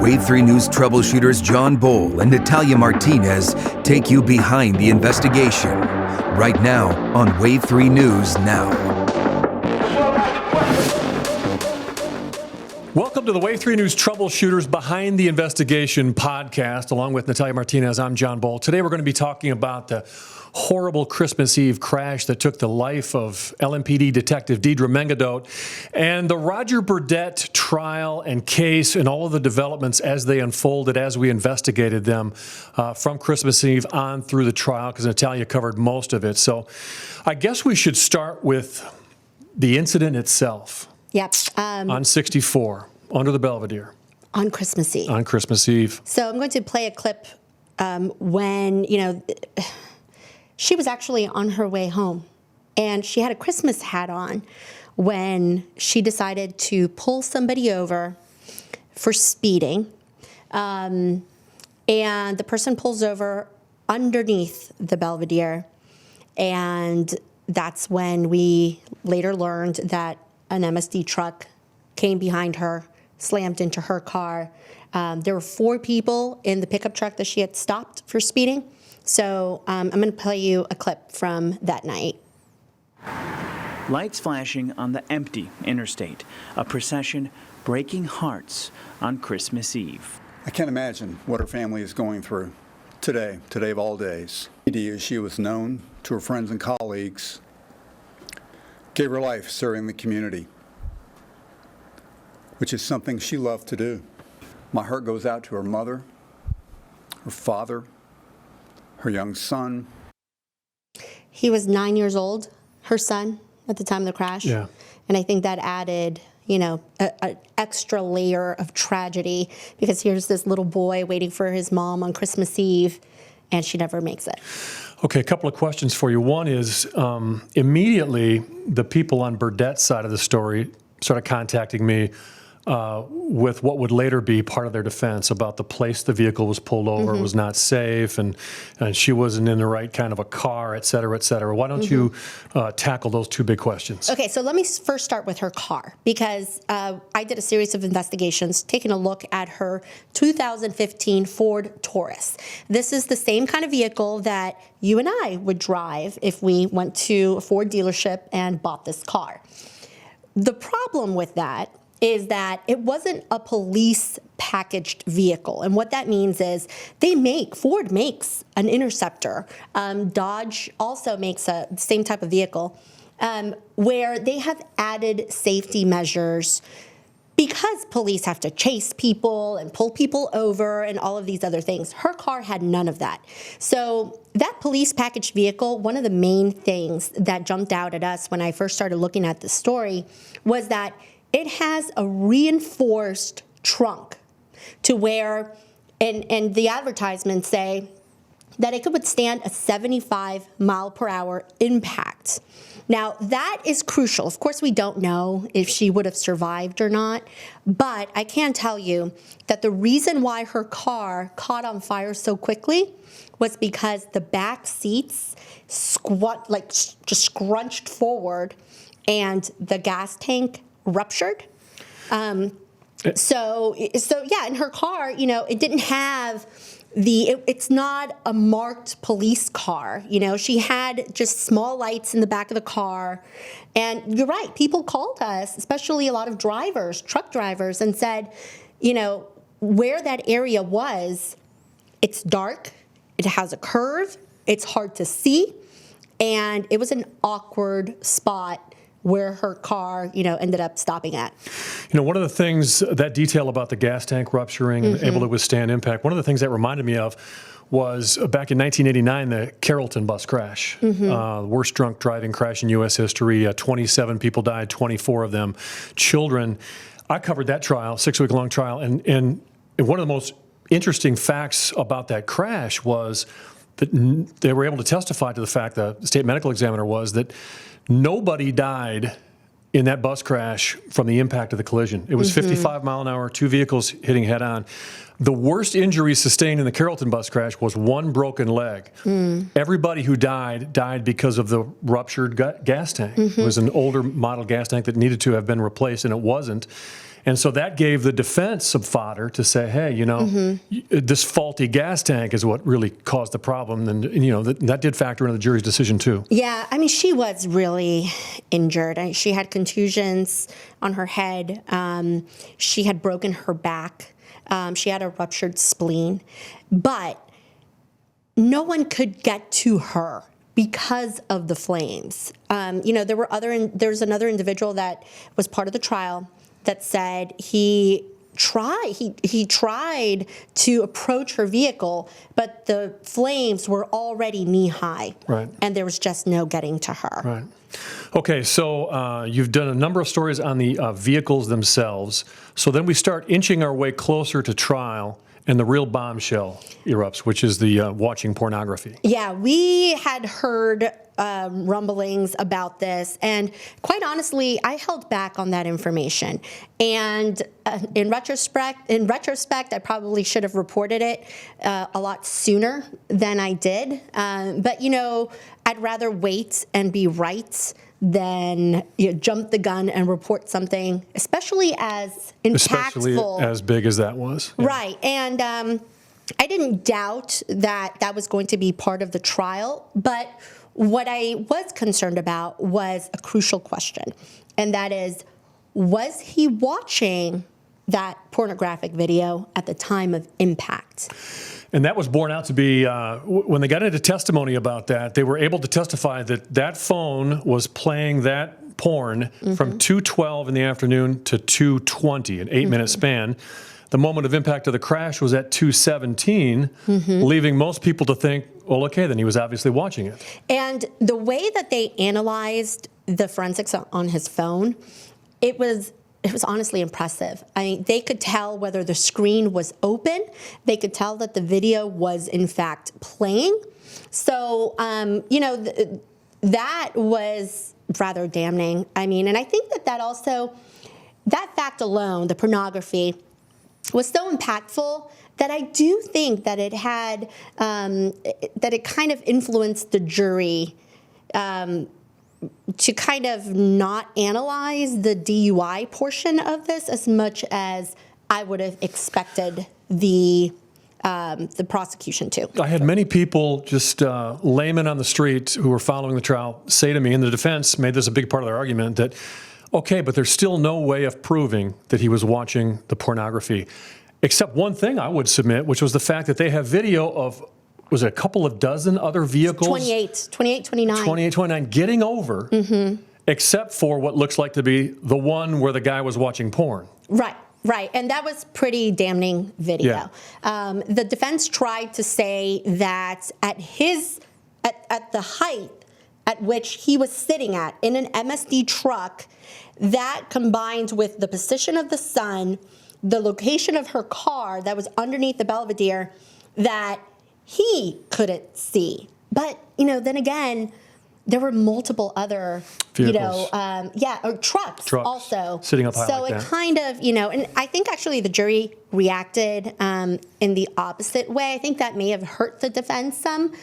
Wave 3 News troubleshooters John Bowl and Natalia Martinez take you behind the investigation. Right now on Wave 3 News Now. Welcome to the Wave 3 News Troubleshooters Behind the Investigation podcast. Along with Natalia Martinez, I'm John Bowl. Today we're going to be talking about the horrible Christmas Eve crash that took the life of LMPD Detective Deidre Mengedoht and the Roger Burdette trial and case and all of the developments as they unfolded as we investigated them from Christmas Eve on through the trial, because Natalia covered most of it. So I guess we should start with the incident itself. Yep. On 64, under the Belvedere. On Christmas Eve. On Christmas Eve. So I'm going to play a clip when, she was actually on her way home. And she had a Christmas hat on when she decided to pull somebody over for speeding. And the person pulls over underneath the Belvedere. And that's when we later learned that an MSD truck came behind her, slammed into her car. There were 4 people in the pickup truck that she had stopped for speeding. So I'm going to play you a clip from that night. Lights flashing on the empty interstate, a procession breaking hearts on Christmas Eve. I can't imagine what her family is going through today of all days. As she was known to her friends and colleagues, gave her life serving the community, which is something she loved to do. My heart goes out to her mother, her father, her young son. He was 9 years old, her son, at the time of the crash. Yeah. And I think that added, an extra layer of tragedy, because here's this little boy waiting for his mom on Christmas Eve, and she never makes it. Okay, a couple of questions for you. One is, immediately, the people on Burdette's side of the story started contacting me with what would later be part of their defense about the place the vehicle was pulled over, it was not safe, and she wasn't in the right kind of a car, et cetera, et cetera. Why don't you tackle those 2 big questions? Okay, so let me first start with her car, because I did a series of investigations taking a look at her 2015 Ford Taurus. This is the same kind of vehicle that you and I would drive if we went to a Ford dealership and bought this car. The problem with that is that it wasn't a police packaged vehicle. And what that means is Ford makes an Interceptor. Dodge also makes the same type of vehicle where they have added safety measures because police have to chase people and pull people over and all of these other things. Her car had none of that. So that police packaged vehicle, one of the main things that jumped out at us when I first started looking at this story was that it has a reinforced trunk to where, and the advertisements say that it could withstand a 75 mile per hour impact. Now, that is crucial. Of course, we don't know if she would have survived or not, but I can tell you that the reason why her car caught on fire so quickly was because the back seats just scrunched forward and the gas tank ruptured. So yeah, in her car, it didn't have it's not a marked police car. She had just small lights in the back of the car. And you're right, people called us, especially a lot of drivers, truck drivers, and said, where that area was, it's dark, it has a curve, it's hard to see, and it was an awkward spot where her car, ended up stopping at. One of the things, that detail about the gas tank rupturing and able to withstand impact, one of the things that reminded me of was back in 1989, the Carrollton bus crash. Worst drunk driving crash in U.S. history. 27 people died, 24 of them children. I covered that trial, 6-week-long trial, and one of the most interesting facts about that crash was that they were able to testify to the fact, the state medical examiner was, that nobody died in that bus crash from the impact of the collision. It was 55 mile an hour, 2 vehicles hitting head on. The worst injury sustained in the Carrollton bus crash was 1 broken leg. Everybody who died because of the ruptured gas tank. It was an older model gas tank that needed to have been replaced, and it wasn't. And so that gave the defense some fodder to say, hey, this faulty gas tank is what really caused the problem. And, that did factor into the jury's decision, too. Yeah, I mean, she was really injured. She had contusions on her head. She had broken her back. She had a ruptured spleen. But no one could get to her because of the flames. There's another individual that was part of the trial that said he tried to approach her vehicle, but the flames were already knee-high. Right. And there was just no getting to her. Right. Okay, so you've done a number of stories on the vehicles themselves. So then we start inching our way closer to trial, and the real bombshell erupts, which is the watching pornography. Yeah, we had heard rumblings about this, and quite honestly, I held back on that information. And in retrospect, I probably should have reported it a lot sooner than I did. But I'd rather wait and be right than jump the gun and report something, especially as impactful. Especially as big as that was. Yeah. Right. And I didn't doubt that was going to be part of the trial, but what I was concerned about was a crucial question, and that is, was he watching that pornographic video at the time of impact? And that was borne out to be, when they got into testimony about that, they were able to testify that that phone was playing that porn from 2:12 in the afternoon to 2:20, an 8-minute span. The moment of impact of the crash was at 2:17, leaving most people to think, well, okay, then he was obviously watching it. And the way that they analyzed the forensics on his phone, it was honestly impressive. I mean, they could tell whether the screen was open. They could tell that the video was, in fact, playing. So, that was rather damning. I mean, and I think that fact alone, the pornography, was so impactful that I do think that it had, that it kind of influenced the jury to kind of not analyze the DUI portion of this as much as I would have expected the prosecution to. I had many people, just laymen on the street who were following the trial, say to me, and the defense made this a big part of their argument, that, okay, but there's still no way of proving that he was watching the pornography. Except one thing I would submit, which was the fact that they have video of, was it a couple of dozen other vehicles? 28, 29. Getting over, except for what looks like to be the one where the guy was watching porn. Right. And that was pretty damning video. Yeah. The defense tried to say that at the height at which he was sitting at in an MSD truck, that combined with the position of the sun, the location of her car that was underneath the Belvedere, that he couldn't see. But, then again, there were multiple other vehicles. Or trucks also. Sitting up high so like it that. kind of, and I think actually the jury reacted in the opposite way. I think that may have hurt the defense some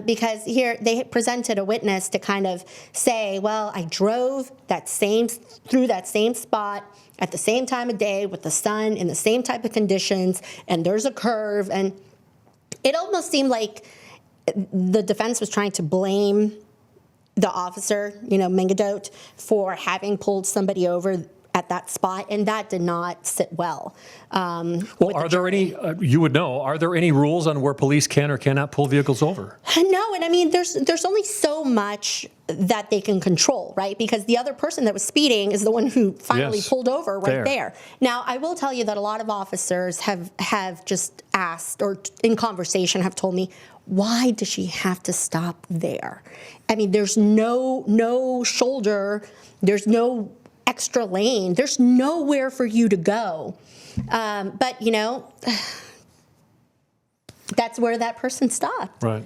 because here they presented a witness to kind of say, well, I drove through that same spot at the same time of day with the sun in the same type of conditions, and there's a curve. And it almost seemed like the defense was trying to blame the officer, Mengedoht, for having pulled somebody over at that spot, and that did not sit well. Are there any, you would know, are there any rules on where police can or cannot pull vehicles over? No, and I mean, there's only so much that they can control, right? Because the other person that was speeding is the one who finally pulled over right there. Now, I will tell you that a lot of officers have just asked, or in conversation have told me, why does she have to stop there? I mean, there's no shoulder, there's no extra lane, there's nowhere for you to go. But, that's where that person stopped. Right.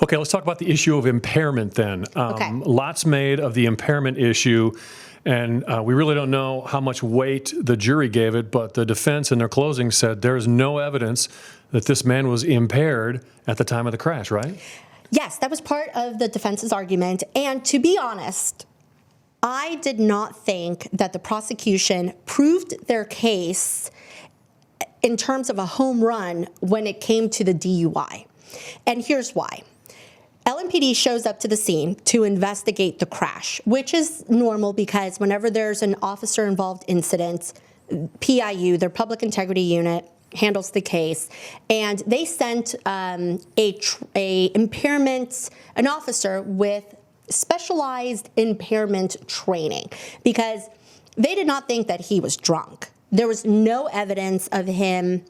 Okay, let's talk about the issue of impairment then. Lots made of the impairment issue, and we really don't know how much weight the jury gave it, but the defense in their closing said there is no evidence that this man was impaired at the time of the crash, right? Yes, that was part of the defense's argument. And to be honest, I did not think that the prosecution proved their case in terms of a home run when it came to the DUI. And here's why. LMPD shows up to the scene to investigate the crash, which is normal because whenever there's an officer-involved incident, PIU, their Public Integrity Unit, handles the case, and they sent an officer with specialized impairment training because they did not think that he was drunk. There was no evidence of him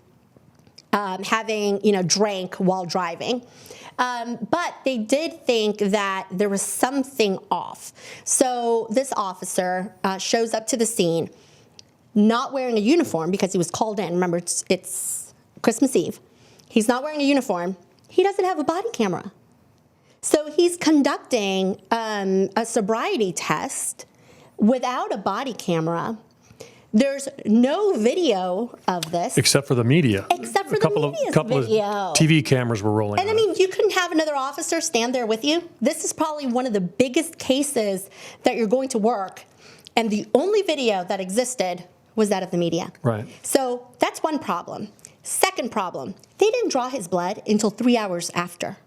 having, drank while driving. But they did think that there was something off. So this officer shows up to the scene, not wearing a uniform because he was called in. Remember, it's Christmas Eve. He's not wearing a uniform. He doesn't have a body camera. So he's conducting a sobriety test without a body camera. There's no video of this. Except for the media. Except for a couple the media's of, couple video. of TV cameras were rolling. And I mean, you couldn't have another officer stand there with you. This is probably one of the biggest cases that you're going to work. And the only video that existed was that of the media. Right. So that's one problem. Second problem, they didn't draw his blood until 3 hours after.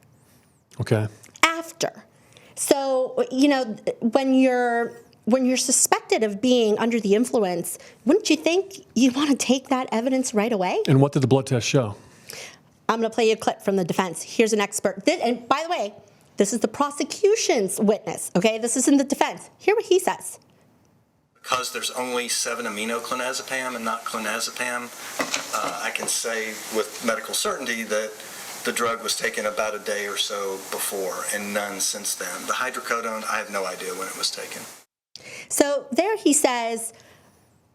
Okay. After. So, when you're suspected of being under the influence, wouldn't you think you want to take that evidence right away? And what did the blood test show? I'm going to play you a clip from the defense. Here's an expert. And by the way, this is the prosecution's witness, okay? This isn't the defense. Hear what he says. Because there's only 7-aminoclonazepam and not clonazepam, I can say with medical certainty that the drug was taken about a day or so before and none since then. The hydrocodone, I have no idea when it was taken. So there he says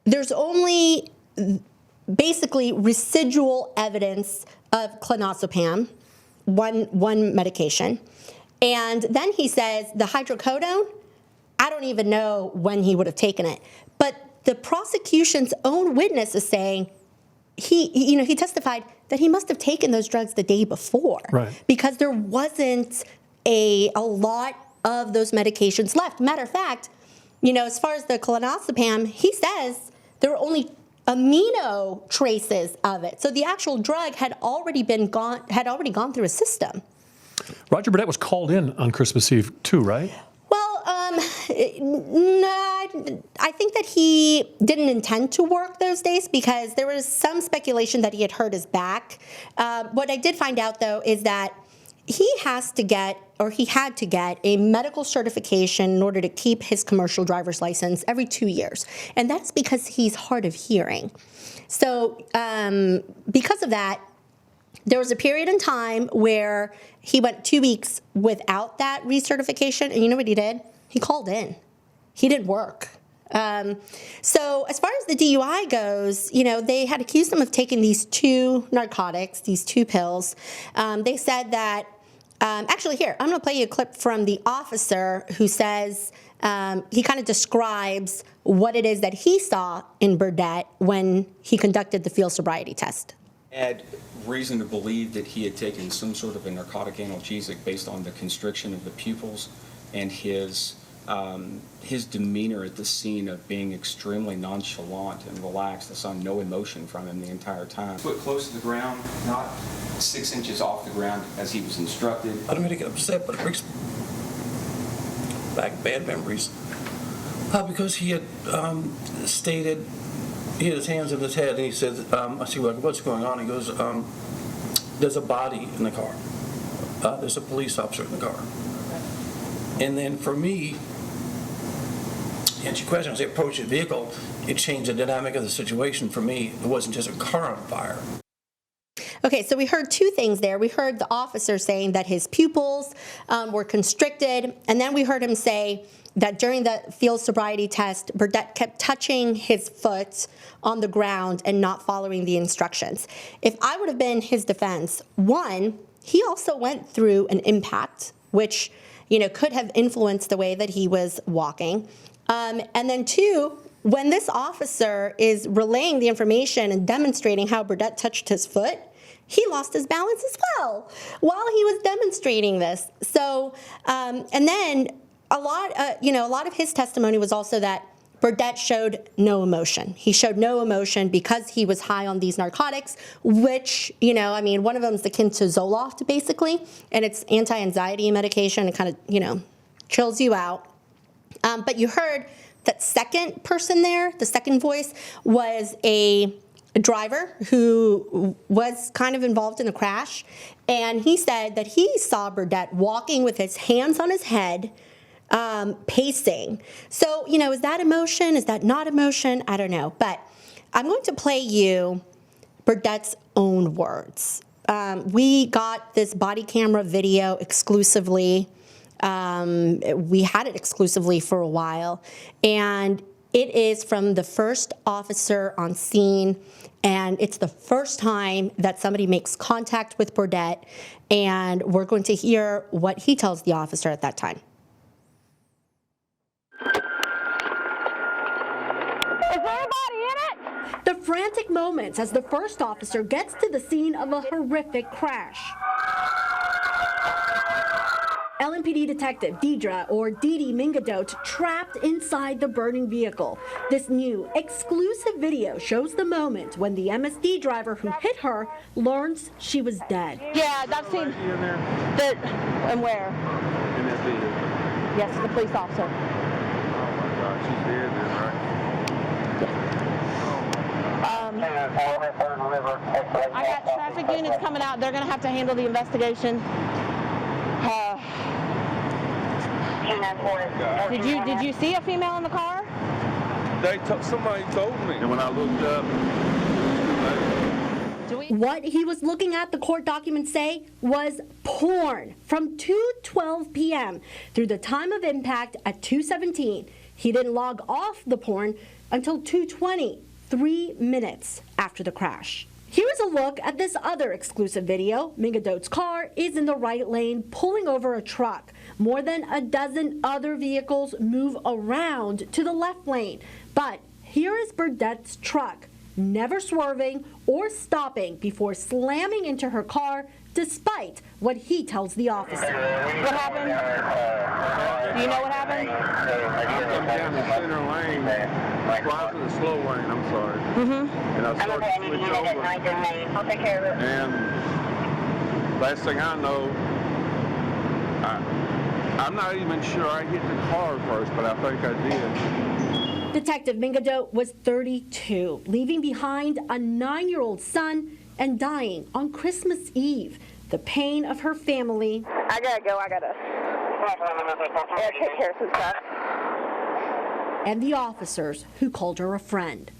there's only basically residual evidence of clonazepam, one medication. And then he says the hydrocodone, I don't even know when he would have taken it. But the prosecution's own witness is saying he testified that he must have taken those drugs the day before. Right. Because there wasn't a lot of those medications left. Matter of fact, as far as the clonazepam, he says there were only amino traces of it. So the actual drug had already gone through a system. Roger Burdette was called in on Christmas Eve too, right? Well, no, I think that he didn't intend to work those days because there was some speculation that he had hurt his back. What I did find out, though, is that he had to get a medical certification in order to keep his commercial driver's license every 2 years. And that's because he's hard of hearing. So because of that, there was a period in time where he went 2 weeks without that recertification. And you know what he did? He called in. He didn't work. So as far as the DUI goes, they had accused him of taking these 2 narcotics, these 2 pills. They said that, actually here, I'm going to play you a clip from the officer who says, he kind of describes what it is that he saw in Burdette when he conducted the field sobriety test. Had reason to believe that he had taken some sort of a narcotic analgesic based on the constriction of the pupils and his demeanor at the scene of being extremely nonchalant and relaxed. I saw no emotion from him the entire time. Foot close to the ground, not 6 inches off the ground as he was instructed. I don't mean to get upset, but it brings back bad memories. Because he had stated, he had his hands on his head, and he said, I see, what's going on? He goes, there's a body in the car. There's a police officer in the car. And then for me, to answer your question, as I approached the vehicle, it changed the dynamic of the situation for me. It wasn't just a car on fire. Okay, so we heard 2 things there. We heard the officer saying that his pupils were constricted, and then we heard him say that during the field sobriety test, Burdette kept touching his foot on the ground and not following the instructions. If I would have been his defense, 1, he also went through an impact, which could have influenced the way that he was walking. And then 2, when this officer is relaying the information and demonstrating how Burdette touched his foot, he lost his balance as well while he was demonstrating this. So, and then a lot of his testimony was also that Burdette showed no emotion. He showed no emotion because he was high on these narcotics, which, one of them is akin to Zoloft, basically, and it's anti-anxiety medication. It kind of, chills you out. But you heard that second person there, the second voice, was a driver who was kind of involved in the crash, and he said that he saw Burdette walking with his hands on his head, pacing. So, is that emotion? Is that not emotion? I don't know. But I'm going to play you Burdette's own words. We got this body camera video exclusively. We had it exclusively for a while. And it is from the first officer on scene. And it's the first time that somebody makes contact with Burdette. And we're going to hear what he tells the officer at that time. Is everybody in it? The frantic moments as the first officer gets to the scene of a horrific crash. LMPD detective Deidre Mengedoht trapped inside the burning vehicle. This new exclusive video shows the moment when the MSD driver who hit her learns she was dead. Yeah, I've seen that. And where? In that vehicle. Yes, the police officer. Oh my God, she's dead then, right? I got traffic units coming out. They're going to have to handle the investigation. Did you see a female in the car? Somebody told me. And when I looked up, What he was looking at, the court documents say, was porn from 2:12 p.m. through the time of impact at 2:17. He didn't log off the porn until 2:20, 3 minutes after the crash. Here's a look at this other exclusive video. Mengedoht's car is in the right lane, pulling over a truck. More than a dozen other vehicles move around to the left lane. But here is Burdette's truck, never swerving or stopping before slamming into her car, despite what he tells the officer. What happened? Do you know what happened? I'm down the center lane. Well, I was in the slow lane, I'm sorry. And I started to switch over. I'll take care of it. And last thing I know, I'm not even sure I hit the car first, but I think I did. Detective Mengedoht was 32, leaving behind a 9-year-old son and dying on Christmas Eve. The pain of her family. I gotta go. Take care of some stuff. And the officers who called her a friend.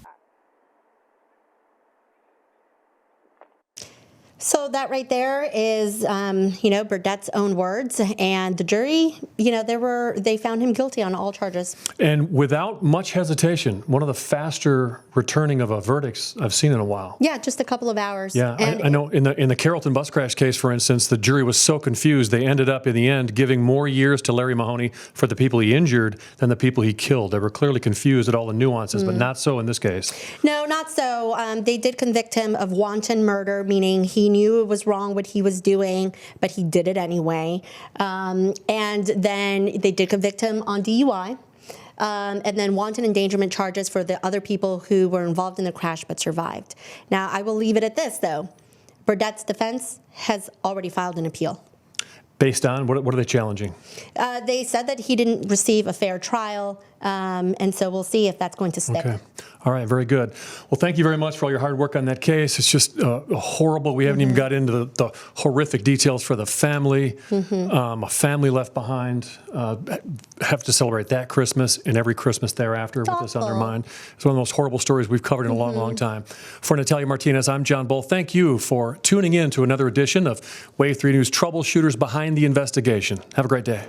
So that right there is, Burdette's own words, and the jury, they found him guilty on all charges. And without much hesitation, one of the faster returning of a verdicts I've seen in a while. Yeah, just a couple of hours. Yeah, I know in the Carrollton bus crash case, for instance, the jury was so confused, they ended up in the end giving more years to Larry Mahoney for the people he injured than the people he killed. They were clearly confused at all the nuances, but not so in this case. No, not so. They did convict him of wanton murder, meaning he knew it was wrong what he was doing, but he did it anyway. And then they did convict him on DUI. And then wanton endangerment charges for the other people who were involved in the crash but survived. Now, I will leave it at this, though. Burdette's defense has already filed an appeal. Based on, what are they challenging? They said that he didn't receive a fair trial, and so we'll see if that's going to stick. Okay. All right, very good. Well, thank you very much for all your hard work on that case. It's just horrible. We haven't even got into the horrific details for the family. A family left behind. Have to celebrate that Christmas and every Christmas thereafter with this on their mind. It's one of the most horrible stories we've covered in a long, long time. For Natalia Martinez, I'm John Bull. Thank you for tuning in to another edition of Wave 3 News Troubleshooters Behind the Investigation. Have a great day.